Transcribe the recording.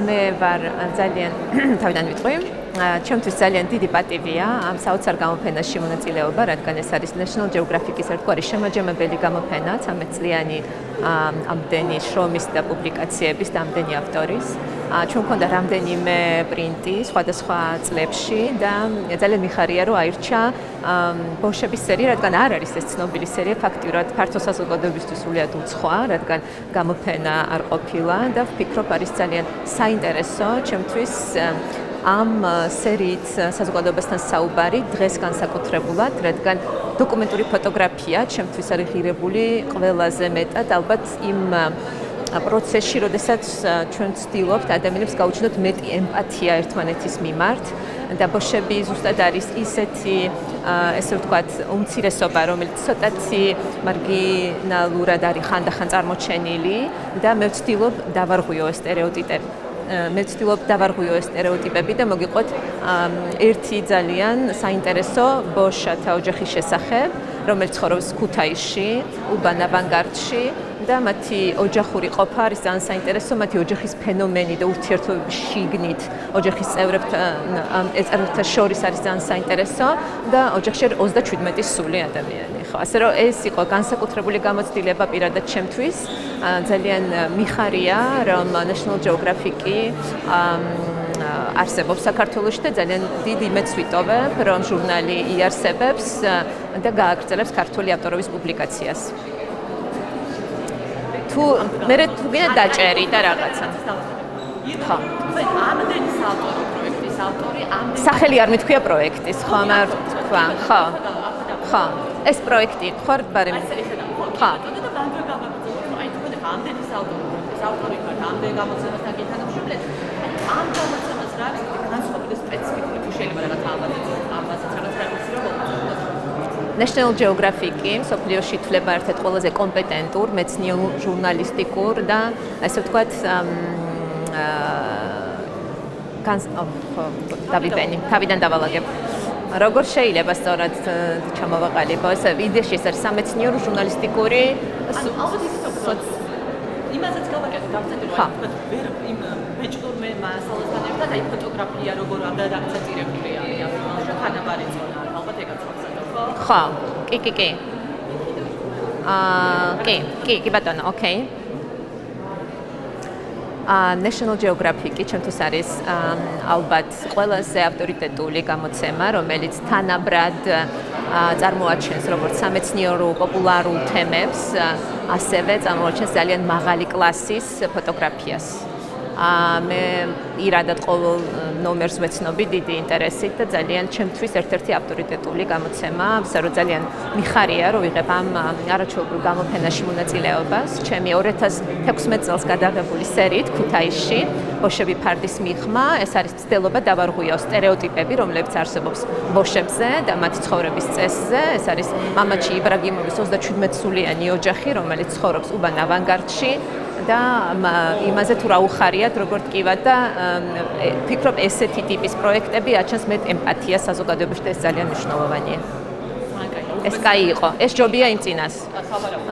მე ვარ ძალიან თავიდან ვიტყვი. ჩემთვის ძალიან დიდი პატივია ამ საოცარ გამოფენაში მონაწილეობა, რადგან ეს არის National Geographic-ის ერთგვარი შემაჯამებელი გამოფენა, 13 წლიანი ამდენი შრომის და პუბლიკაციების და ამდენი ავტორის. ჩვენ მქონდა რამდენიმე პრინტი სხვადასხვა წლებში და ძალიან მიხარია, რომ აირჩა ბოშების სერია, რადგან არ არის ეს ცნობილი სერია, ფაქტიურად ფართო საზოგადოებისთვის სრულიად უცხოა, რადგან გამოფენა არ ყოფილა და ვფიქრობ, არის ძალიან საინტერესო ჩემთვის ამ სერიით საზოგადოებასთან საუბარი დღეს განსაკუთრებულად, რადგან დოკუმენტური ფოტოგრაფია ჩემთვის არის ღირებული ყველაზე მეტად ალბათ იმ პროცესში, როდესაც ჩვენ ვცდილობთ ადამიანებს გაუჩნდოთ მეტი ემპათია ერთმანეთის მიმართ და ბოშები ზუსტად არის ისეთი, ესე ვთქვათ, უმცირესობა, რომელიც ცოტათი მარგინალურად არის ხანდახან წარმოჩენილი და მე ვცდილობ დავარღვიო ეს სტერეოტიპები. მე ვცდილობ დავარღვიო ეს სტერეოტიპები და მოგიყვეთ ერთი ძალიან საინტერესო ბოშათა ოჯახის შესახებ, რომელიც ცხოვრობს ქუთაისში, უბან ავანგარდში და მათი ოჯახური ყოფა არის ძალიან საინტერესო, მათი ოჯახის ფენომენი და ურთიერთობების შიგნით ოჯახის წევრებთან შორის არის ძალიან საინტერესო და ოჯახში 37 სული ადამიანი. ხო, ასე რომ ეს იყო განსაკუთრებული გამოცდილება პირადად ჩემთვის. ძალიან მიხარია, რომ National Geographic-ი არსებობს საქართველოში და ძალიან დიდი მეც ვიტოვებ, რომ ჟურნალი იარსებებს და გააგრძელებს ქართული ავტორების პუბლიკაციას. თუ გინდა დაჭერი და რაღაცა. ხო. ამდენი საავტორო პროექტის ავტორი სახელი არ მithქვია პროექტის, ხო, მაგრამ თქვა, ხო. ხო. ეს პროექტი ხარ ბარემ. ხო. ამდენი საავტორო პროექტის ავტორი ხარ, ამდენი გამოცემასთან გითანამშრომლეთ. ამ გამოცემას რა არის განსხვავებული სპეციფიკური თუ შეიძლება რაღაც ამასაც რაღაც განსხვავებული National Geographic-ი მსოფლიოში ითვლება ერთ-ერთ ყველაზე კომპეტენტურ, მეცნიერ ჟურნალისტიკურ და ასე ვთქვათ თავიდან დავალაგებ. როგორ შეიძლება სწორად ჩამოვაყალიბო ეს იდეაში ეს არის სამეცნიერო ჟურნალისტიკური ალბათ ისიც იმასაც გავაკეთე დავწერე რომ ვერ იმ ბეჭდურმე მასალასთან ერთად აი ფოტოგრაფია როგორ უნდა დაქცეტირებულია ამ თანაბარი ზონა ალბათ ეგაც ვახსენებ ხო კი ბატონო ოკეი National Geographic-ი ჩემთვის არის ალბათ ყველაზე ავტორიტეტული გამოცემა, რომელიც თანაბრად წარმოაჩენს როგორც სამეცნიერო პოპულარულ თემებს, ასევე წარმოაჩენს ძალიან მაღალი კლასის ფოტოგრაფიას. მე ირადად ყოველ ნომერს ვეცნობი დიდი ინტერესით და ძალიან ჩემთვის ერთ-ერთი ავტორიტეტული გამოცემა, რომ ძალიან მიხარია, რომ ვიღებ ამ არაჩვეულებრივ გამოფენაში მონაწილეობას. ჩემი 2016 წელს გადაღებული სერიით ქუთაისში, ბოშები ფარდის მიღმა, ეს არის მცდელობა დავარღვიო სტერეოტიპები, რომლებიც არსებობს ბოშებზე და მათი ცხოვრების წესზე. ეს არის მამაჩი იბრაგიმოვის 37 სულიანი ოჯახი, რომელიც ცხოვრობს უბან ავანგარდში. და იმაზე თუ რა უხარიათ, როგორ ტკივათ და ვფიქრობ ესეთი ტიპის პროექტები აჩენს მეტ ემპათიას საზოგადოებაში და ეს ძალიან მნიშვნელოვანია. ეს კაი იყო. ეს ჯობია იმ წინას.